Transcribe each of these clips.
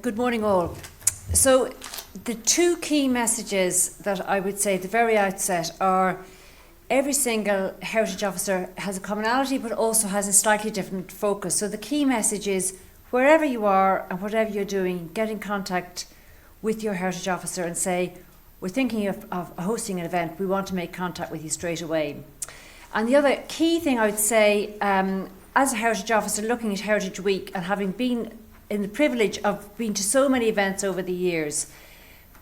Good morning all. So the two key messages that I would say at the very outset are every single heritage officer has a commonality but also has a slightly different focus. So the key message is wherever you are and whatever you're doing, get in contact with your heritage officer and say, we're thinking of hosting an event, we want to make contact with you straight away. And the other key thing I would say, as a heritage officer looking at Heritage Week and having been in the privilege of being to so many events over the years,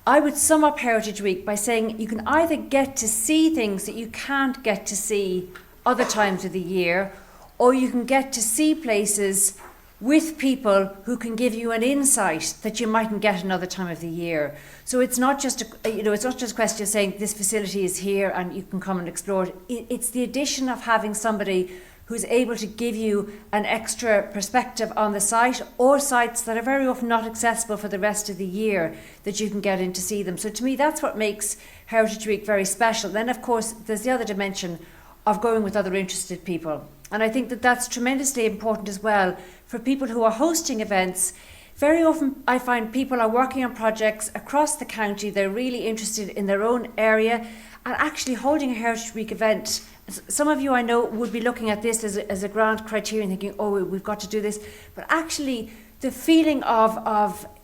I would sum up Heritage Week by saying you can either get to see things that you can't get to see other times of the year, or you can get to see places with people who can give you an insight that you mightn't get another time of the year. So it's not just it's not just a question of saying this facility is here and you can come and explore it. It's the addition of having somebody who's able to give you an extra perspective on the site, or sites that are very often not accessible for the rest of the year, that you can get in to see them. So to me, that's what makes Heritage Week very special. Then, of course, there's the other dimension of going with other interested people. And I think that that's tremendously important as well for people who are hosting events. Very often I find people are working on projects across the county, they're really interested in their own area, and actually holding a Heritage Week event. Some of you I know would be looking at this as a grand criterion, thinking, oh, we've got to do this. But actually, the feeling of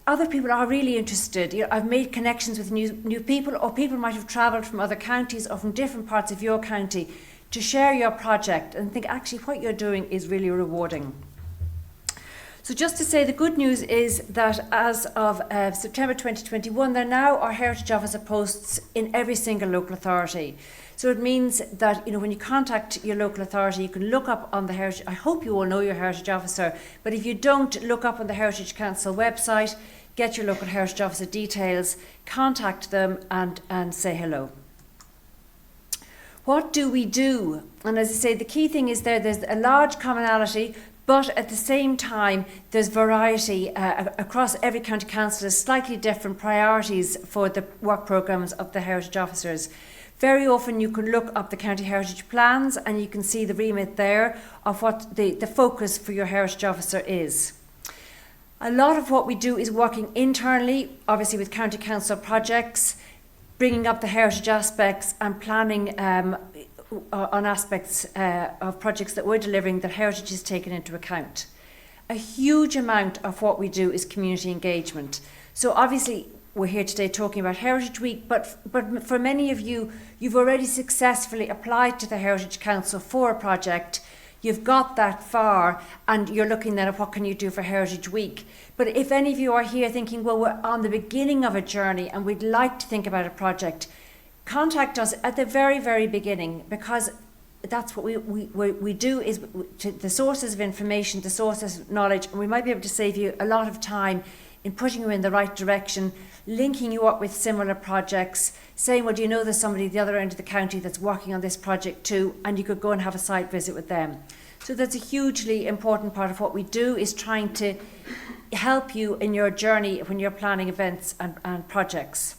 other people are really interested. I've made connections with new people, or people might have travelled from other counties or from different parts of your county to share your project and think, actually, what you're doing is really rewarding. So just to say, the good news is that as of September 2021, there now are Heritage Officer posts in every single local authority. So it means that when you contact your local authority, you can look up on the Heritage. I hope you all know your Heritage Officer, but if you don't, look up on the Heritage Council website, get your local Heritage Officer details, contact them and say hello. What do we do? And as I say, the key thing is there's a large commonality, but at the same time, there's variety across every county council. There's slightly different priorities for the work programmes of the heritage officers. Very often you can look up the county heritage plans and you can see the remit there of what the focus for your heritage officer is. A lot of what we do is working internally, obviously with county council projects, bringing up the heritage aspects and planning on aspects of projects that we're delivering that heritage is taken into account. A huge amount of what we do is community engagement. So obviously we're here today talking about Heritage Week, but for many of you, you've already successfully applied to the Heritage Council for a project. You've got that far and you're looking then at what can you do for Heritage Week. But if any of you are here thinking, well, we're on the beginning of a journey and we'd like to think about a project, contact us at the very, very beginning, because that's what we do, is the sources of information, the sources of knowledge, and we might be able to save you a lot of time in putting you in the right direction, linking you up with similar projects, saying, well, do you know there's somebody at the other end of the county that's working on this project too, and you could go and have a site visit with them. So that's a hugely important part of what we do, is trying to help you in your journey when you're planning events and projects.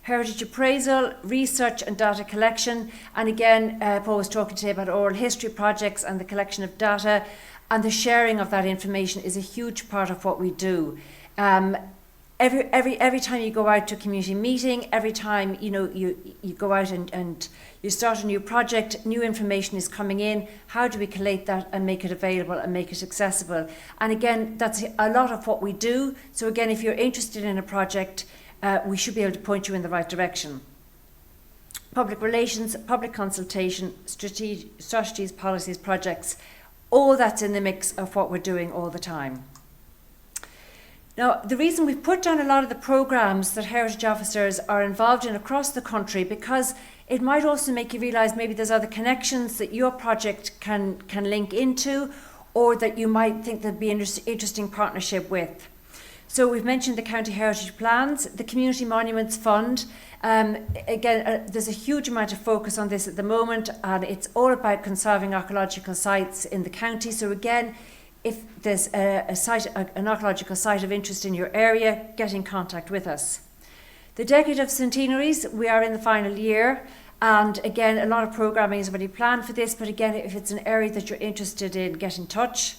Heritage appraisal, research and data collection. And again, Paul was talking today about oral history projects and the collection of data, and the sharing of that information is a huge part of what we do. Every time you go out to a community meeting, every time you go out and you start a new project, new information is coming in. How do we collate that and make it available and make it accessible? And again, that's a lot of what we do. So again, if you're interested in a project, we should be able to point you in the right direction. Public relations, public consultation, strategies, policies, projects, all that's in the mix of what we're doing all the time. Now, the reason we've put down a lot of the programmes that heritage officers are involved in across the country, because it might also make you realise maybe there's other connections that your project can link into, or that you might think there'd be an interesting partnership with. So we've mentioned the county heritage plans, the community monuments fund. There's a huge amount of focus on this at the moment, and it's all about conserving archaeological sites in the county. So again, if there's an archaeological site of interest in your area, get in contact with us. The Decade of Centenaries, we are in the final year, and again, a lot of programming is already planned for this, but again, if it's an area that you're interested in, get in touch.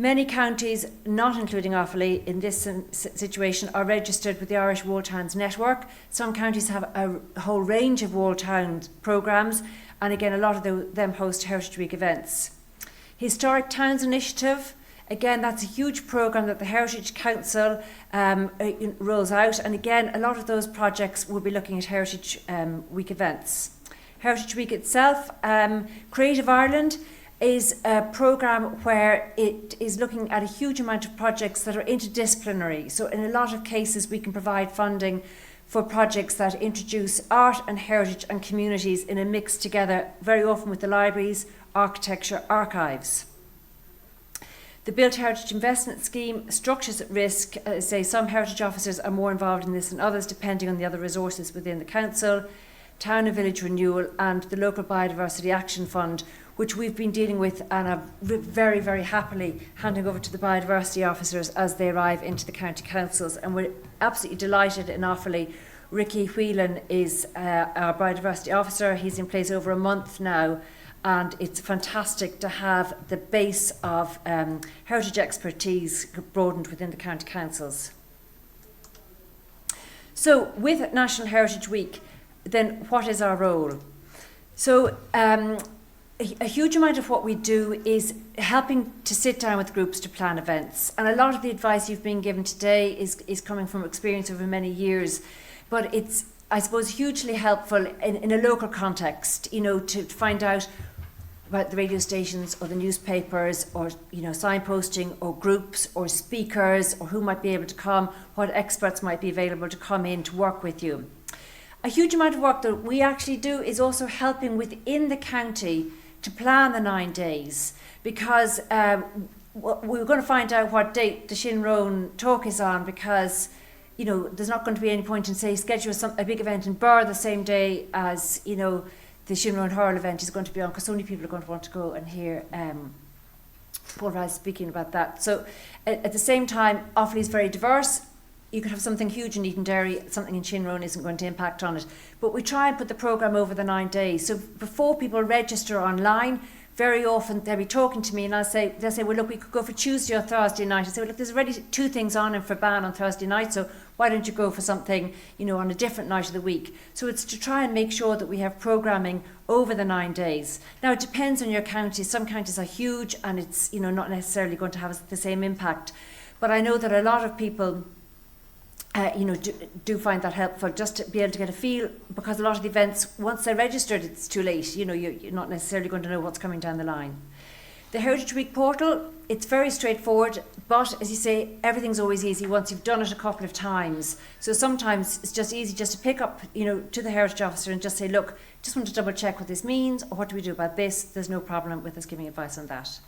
Many counties, not including Offaly, in this situation are registered with the Irish Wall Towns Network. Some counties have a whole range of Wall Town programmes, and again, a lot of them host Heritage Week events. Historic Towns Initiative, again, that's a huge programme that the Heritage Council rolls out, and again, a lot of those projects will be looking at Heritage Week events. Heritage Week itself, Creative Ireland, is a programme where it is looking at a huge amount of projects that are interdisciplinary. So in a lot of cases we can provide funding for projects that introduce art and heritage and communities in a mix together, very often with the libraries, architecture, archives. The Built Heritage Investment Scheme, structures at risk, say some heritage officers are more involved in this than others depending on the other resources within the council, Town and Village Renewal and the Local Biodiversity Action Fund, which we've been dealing with and are very, very happily handing over to the biodiversity officers as they arrive into the county councils. And we're absolutely delighted in Offaly. Ricky Whelan is our biodiversity officer. He's in place over a month now, and it's fantastic to have the base of heritage expertise broadened within the county councils. So with National Heritage Week, then what is our role? So a huge amount of what we do is helping to sit down with groups to plan events. And a lot of the advice you've been given today is coming from experience over many years. But it's, I suppose, hugely helpful in a local context, you know, to find out about the radio stations or the newspapers or, you know, signposting or groups or speakers or who might be able to come, what experts might be available to come in to work with you. A huge amount of work that we actually do is also helping within the county to plan the 9 days, because we're going to find out what date the Shinrone talk is on, because you know there's not going to be any point in say schedule a big event in Burr the same day as you know the Shinrone Hurl event is going to be on, because so many people are going to want to go and hear Paul Rice speaking about that. So at the same time, Offaly is very diverse. You could have something huge in Edenderry, something in Shinrone isn't going to impact on it. But we try and put the programme over the 9 days. So before people register online, very often they'll be talking to me and they'll say, well, look, we could go for Tuesday or Thursday night. I say, well, look, there's already 2 things on in for Ban on Thursday night, so why don't you go for something, you know, on a different night of the week? So it's to try and make sure that we have programming over the 9 days. Now, it depends on your county. Some counties are huge and it's, you know, not necessarily going to have the same impact. But I know that a lot of people do find that helpful, just to be able to get a feel, because a lot of the events, once they're registered, it's too late. You know, you're not necessarily going to know what's coming down the line. The Heritage Week portal, it's very straightforward, but as you say, everything's always easy once you've done it a couple of times. So sometimes it's just easy just to pick up, you know, to the Heritage Officer and just say, look, just want to double check what this means, or what do we do about this? There's no problem with us giving advice on that.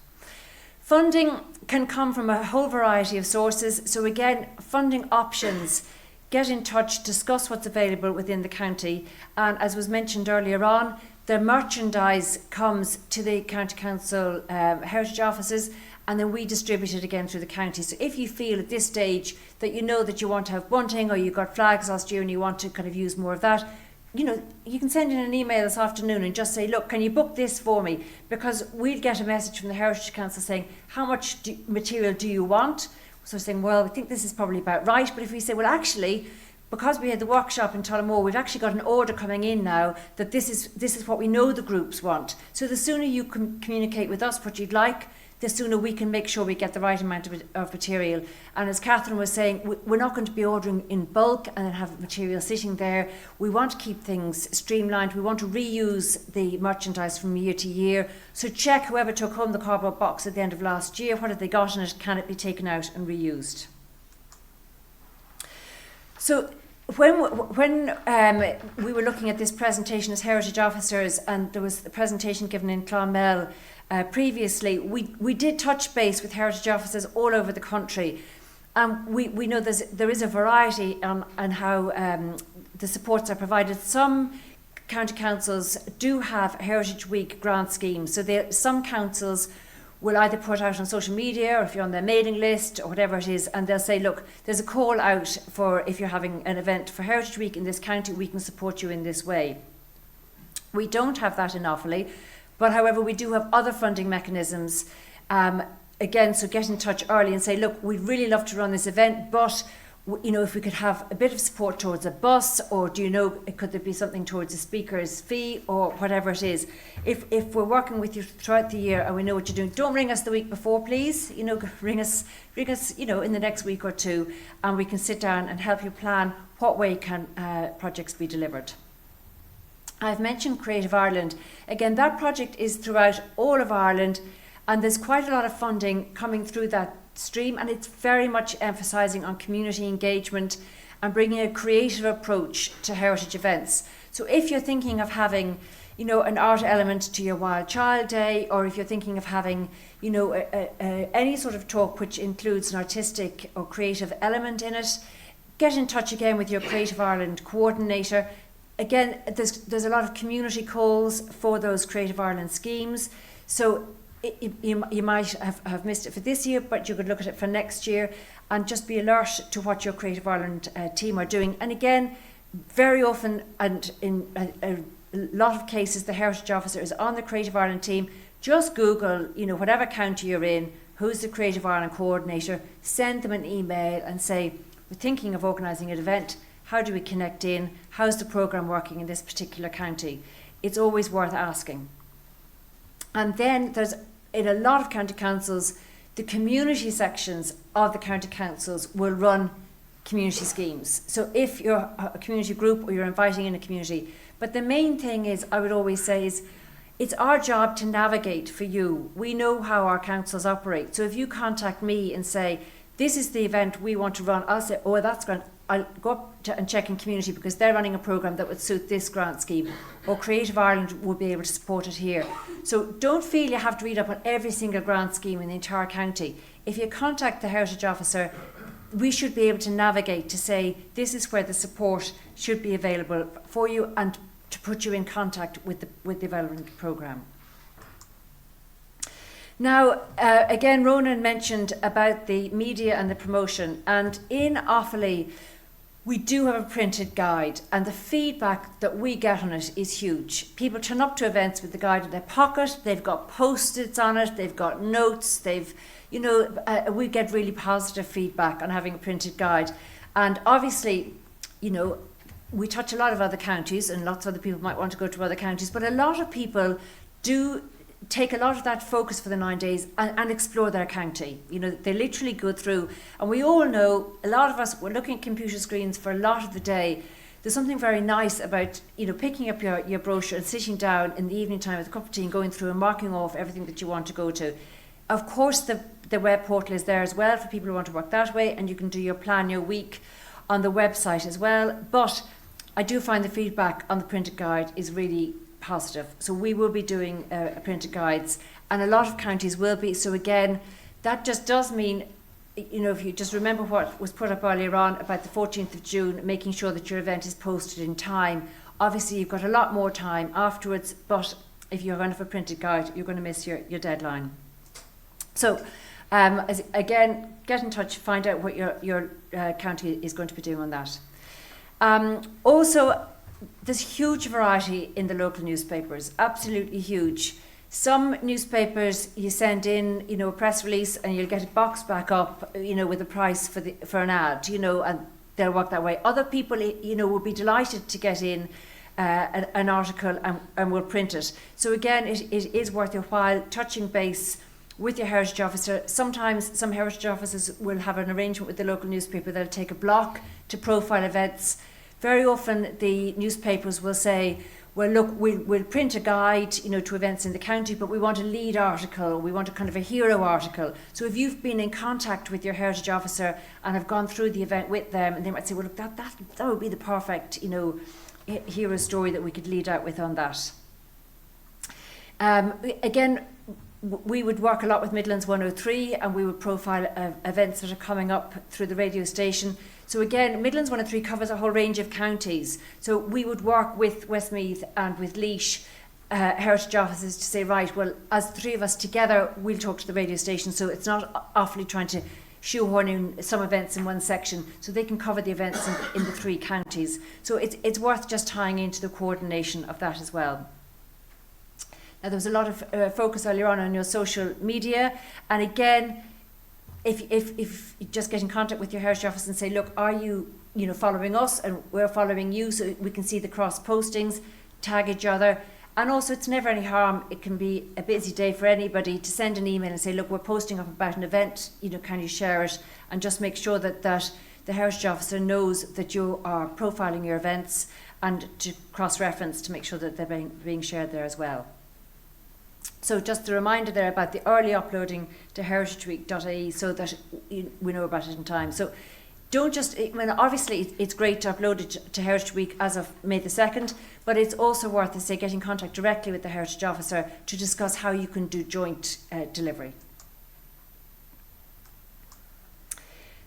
Funding can come from a whole variety of sources. So again, funding options, get in touch, discuss what's available within the county. And as was mentioned earlier on, the merchandise comes to the County Council heritage offices, and then we distribute it again through the county. So if you feel at this stage that you know that you want to have bunting, or you've got flags last year and you want to kind of use more of that, you know, you can send in an email this afternoon and just say, look, can you book this for me? Because we'll get a message from the Heritage Council saying, how much material do you want? So we're saying, well, I think this is probably about right. But if we say, well, actually, because we had the workshop in Tullamore, we've actually got an order coming in now that this is what we know the groups want. So the sooner you can communicate with us what you'd like, the sooner we can make sure we get the right amount of material. And as Catherine was saying, we're not going to be ordering in bulk and then have material sitting there. We want to keep things streamlined. We want to reuse the merchandise from year to year. So check whoever took home the cardboard box at the end of last year, what have they got in it? Can it be taken out and reused? So when we were looking at this presentation as heritage officers, and there was a presentation given in Clonmel previously, we did touch base with heritage officers all over the country, and we know there is a variety on how the supports are provided. Some county councils do have Heritage Week grant schemes, so some councils will either put out on social media, or if you're on their mailing list or whatever it is, and they'll say, look, there's a call out for if you're having an event for Heritage Week in this county, we can support you in this way. We don't have that in Offaly, but however we do have other funding mechanisms. again, so get in touch early and say, look, we'd really love to run this event, but if we could have a bit of support towards a bus, or could there be something towards a speaker's fee, or whatever it is. If we're working with you throughout the year and we know what you're doing, don't ring us the week before, please. Ring us, in the next week or two, and we can sit down and help you plan what way can projects be delivered. I've mentioned Creative Ireland. Again, that project is throughout all of Ireland, and there's quite a lot of funding coming through that stream, and it's very much emphasising on community engagement and bringing a creative approach to heritage events. So if you're thinking of having an art element to your Wild Child Day, or if you're thinking of having any sort of talk which includes an artistic or creative element in it, get in touch again with your Creative Ireland coordinator. Again, there's a lot of community calls for those Creative Ireland schemes, so you might have missed it for this year, but you could look at it for next year and just be alert to what your Creative Ireland team are doing. And again, very often, and in a lot of cases, the Heritage Officer is on the Creative Ireland team. Just Google, whatever county you're in, who's the Creative Ireland coordinator, send them an email and say, we're thinking of organising an event. How do we connect in? How's the programme working in this particular county? It's always worth asking. And then there's, in a lot of county councils, the community sections of the county councils will run community schemes. So if you're a community group or you're inviting in a community, but the main thing is, I would always say, is it's our job to navigate for you. We know how our councils operate. So if you contact me and say, this is the event we want to run, I'll say, oh, that's great. I'll go up and check in community because they're running a programme that would suit this grant scheme, or Creative Ireland will be able to support it here. So don't feel you have to read up on every single grant scheme in the entire county. If you contact the Heritage Officer, we should be able to navigate to say this is where the support should be available for you, and to put you in contact with the relevant programme. Now, again, Ronan mentioned about the media and the promotion, and in Offaly, we do have a printed guide, and the feedback that we get on it is huge. People turn up to events with the guide in their pocket, they've got post-its on it, they've got notes, we get really positive feedback on having a printed guide. And obviously, we touch a lot of other counties, and lots of other people might want to go to other counties, but a lot of people do take a lot of that focus for the 9 days and explore their county. They literally go through, and we all know, a lot of us, we're looking at computer screens for a lot of the day. There's something very nice about, picking up your brochure and sitting down in the evening time with a cup of tea and going through and marking off everything that you want to go to. Of course, the web portal is there as well for people who want to work that way, and you can do your plan your week on the website as well. But I do find the feedback on the printed guide is really positive. So we will be doing printed guides, and a lot of counties will be. So again, that just does mean, if you just remember what was put up earlier on about the 14th of June, making sure that your event is posted in time. Obviously, you've got a lot more time afterwards, but if you're going to have a printed guide, you're going to miss your deadline. So again, get in touch, find out what your county is going to be doing on that. Also, there's huge variety in the local newspapers, absolutely huge. Some newspapers you send in, a press release, and you'll get it boxed back up, with a price for an ad, and they'll work that way. Other people, will be delighted to get in an article and will print it. So again, it is worth your while touching base with your Heritage Officer. Sometimes some Heritage Officers will have an arrangement with the local newspaper. They'll take a block to profile events. Very often the newspapers will say, well, look, we'll print a guide, to events in the county, but we want a lead article, we want a kind of a hero article. So if you've been in contact with your Heritage Officer and have gone through the event with them, and they might say, well, look, that would be the perfect, hero story that we could lead out with on that. Again, we would work a lot with Midlands 103, and we would profile events that are coming up through the radio station. So again, Midlands 103 covers a whole range of counties. So we would work with Westmeath and with Laois Heritage Offices to say, right, well, as the three of us together, we'll talk to the radio station. So it's not Offaly trying to shoehorn in some events in one section, so they can cover the events in the three counties. So it's worth just tying into the coordination of that as well. There was a lot of focus earlier on your social media, and again, if you just get in contact with your heritage office and say, look, are you following us and we're following you, so we can see the cross postings, tag each other. And also, it's never any harm, it can be a busy day for anybody to send an email and say, look, we're posting up about an event, can you share it, and just make sure that the heritage officer knows that you are profiling your events, and to cross-reference to make sure that they're being shared there as well. So just a reminder there about the early uploading to heritageweek.ie, so that we know about it in time. So don't just, obviously it's great to upload it to Heritage Week as of May the 2nd, but it's also worth, getting in contact directly with the heritage officer to discuss how you can do joint delivery.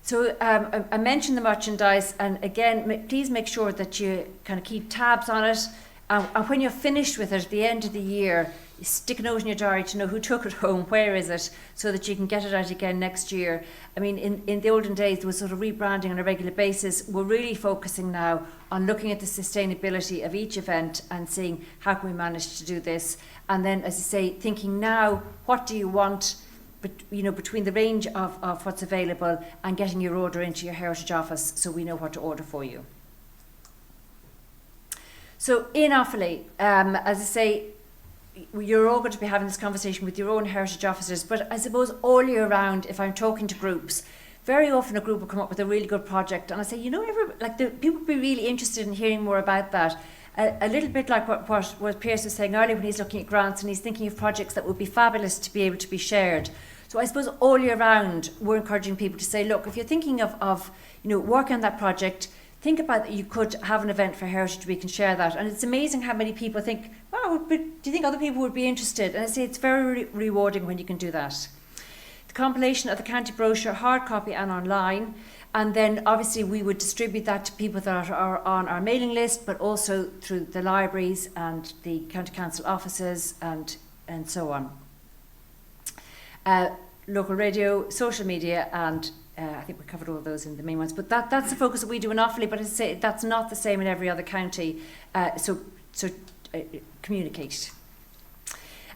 So I mentioned the merchandise, and again, please make sure that you kind of keep tabs on it. And when you're finished with it at the end of the year, you stick a note in your diary to know who took it home, where is it, so that you can get it out again next year. I mean, in the olden days, there was sort of rebranding on a regular basis. We're really focusing now on looking at the sustainability of each event and seeing how can we manage to do this. And then, as I say, thinking now, what do you want? But, between the range of what's available and getting your order into your heritage office, so we know what to order for you. So in Offaly, as I say, you're all going to be having this conversation with your own heritage officers, but I suppose all year round, if I'm talking to groups, very often a group will come up with a really good project, and I say, the people would be really interested in hearing more about that. A little bit like what Pierce was saying earlier when he's looking at grants and he's thinking of projects that would be fabulous to be able to be shared. So I suppose all year round, we're encouraging people to say, look, if you're thinking of working on that project, think about that you could have an event for Heritage Week and share that. And it's amazing how many people think, wow, but do you think other people would be interested? And I say it's very rewarding when you can do that. The compilation of the county brochure, hard copy and online. And then obviously we would distribute that to people that are on our mailing list, but also through the libraries and the county council offices and so on. Local radio, social media, and I think we covered all of those in the main ones. But that's the focus that we do in Offaly, but as I say, that's not the same in every other county. So communicate.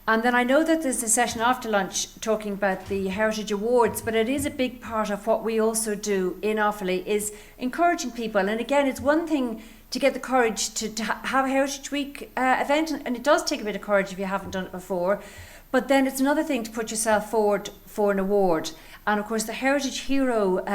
And then I know that there's a session after lunch talking about the Heritage Awards, but it is a big part of what we also do in Offaly is encouraging people. And again, it's one thing to get the courage to have a Heritage Week event, and it does take a bit of courage if you haven't done it before. But then it's another thing to put yourself forward for an award. And of course, the Heritage Hero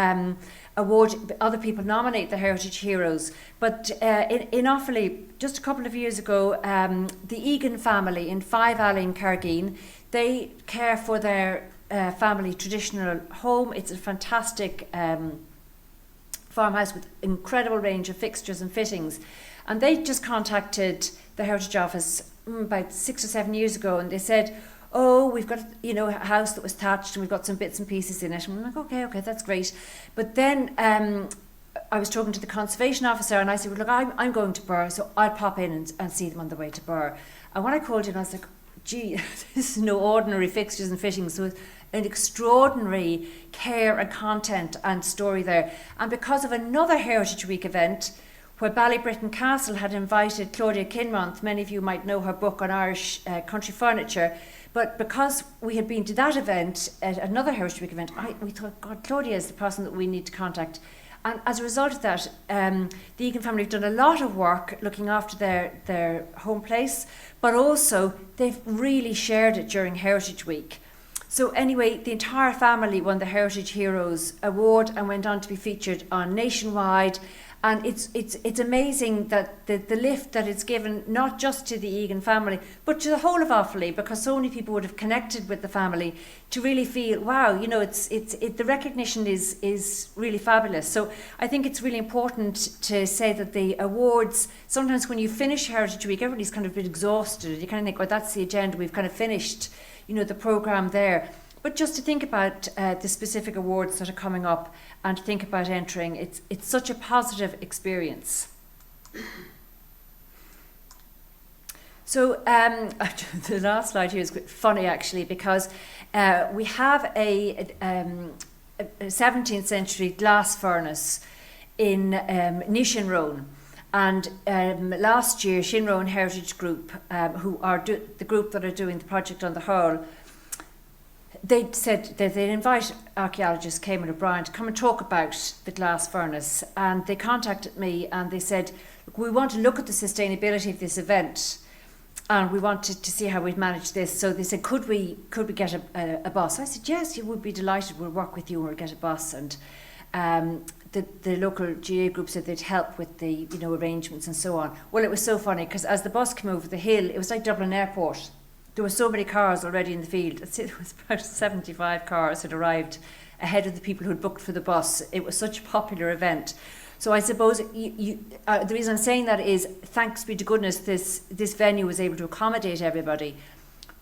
Award, other people nominate the Heritage Heroes. But in Offaly, just a couple of years ago, the Egan family in Five Alley in Cargeen, they care for their family traditional home. It's a fantastic farmhouse with incredible range of fixtures and fittings. And they just contacted the Heritage Office about 6 or 7 years ago, and they said, oh, we've got a house that was thatched and we've got some bits and pieces in it. And I'm like, okay, that's great. But then I was talking to the conservation officer and I said, well, look, I'm going to Birr, so I'll pop in and see them on the way to Birr. And when I called in, I was like, gee, this is no ordinary fixtures and fittings. So an extraordinary care and content and story there. And because of another Heritage Week event, where Ballybritton Castle had invited Claudia Kinmonth, many of you might know her book on Irish country furniture, but because we had been to that event, at another Heritage Week event, we thought, God, Claudia is the person that we need to contact. And as a result of that, the Egan family have done a lot of work looking after their home place, but also they've really shared it during Heritage Week. So anyway, the entire family won the Heritage Heroes Award and went on to be featured on Nationwide. And it's amazing that the lift that it's given, not just to the Egan family, but to the whole of Offaly, because so many people would have connected with the family to really feel, wow, the recognition is really fabulous. So I think it's really important to say that the awards, sometimes when you finish Heritage Week, everybody's kind of a bit exhausted. You kind of think, well, that's the agenda, we've kind of finished, the programme there. But just to think about the specific awards that are coming up and to think about entering, it's such a positive experience. So the last slide here is quite funny actually, because we have a 17th century glass furnace in Nishinrone. And last year, Shinro and Heritage Group, who are the group that are doing the project on the Hurl, they said that they'd invite archaeologist Cameron O'Brien to come and talk about the glass furnace. And they contacted me and they said, look, we want to look at the sustainability of this event and we wanted to see how we'd manage this. So they said, could we get a bus? I said, yes, you would be delighted. We'll work with you and we'll get a bus. And the local GA group said they'd help with the arrangements and so on. Well, it was so funny because as the bus came over the hill, it was like Dublin Airport. There were so many cars already in the field. There was about 75 cars had arrived ahead of the people who'd booked for the bus. It was such a popular event. So I suppose the reason I'm saying that is, thanks be to goodness, this venue was able to accommodate everybody.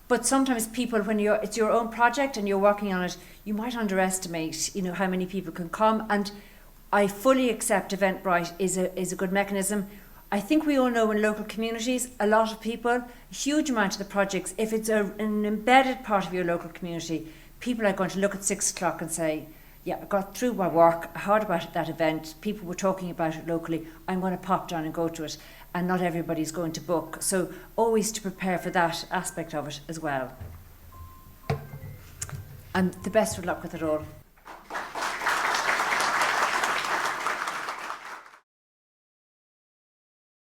But sometimes people, when it's your own project and you're working on it, you might underestimate, how many people can come. And I fully accept Eventbrite is a good mechanism. I think we all know in local communities, a lot of people, a huge amount of the projects, if it's an embedded part of your local community, people are going to look at 6 o'clock and say, yeah, I got through my work, I heard about that event, people were talking about it locally, I'm going to pop down and go to it. And not everybody's going to book. So always to prepare for that aspect of it as well. And the best of luck with it all.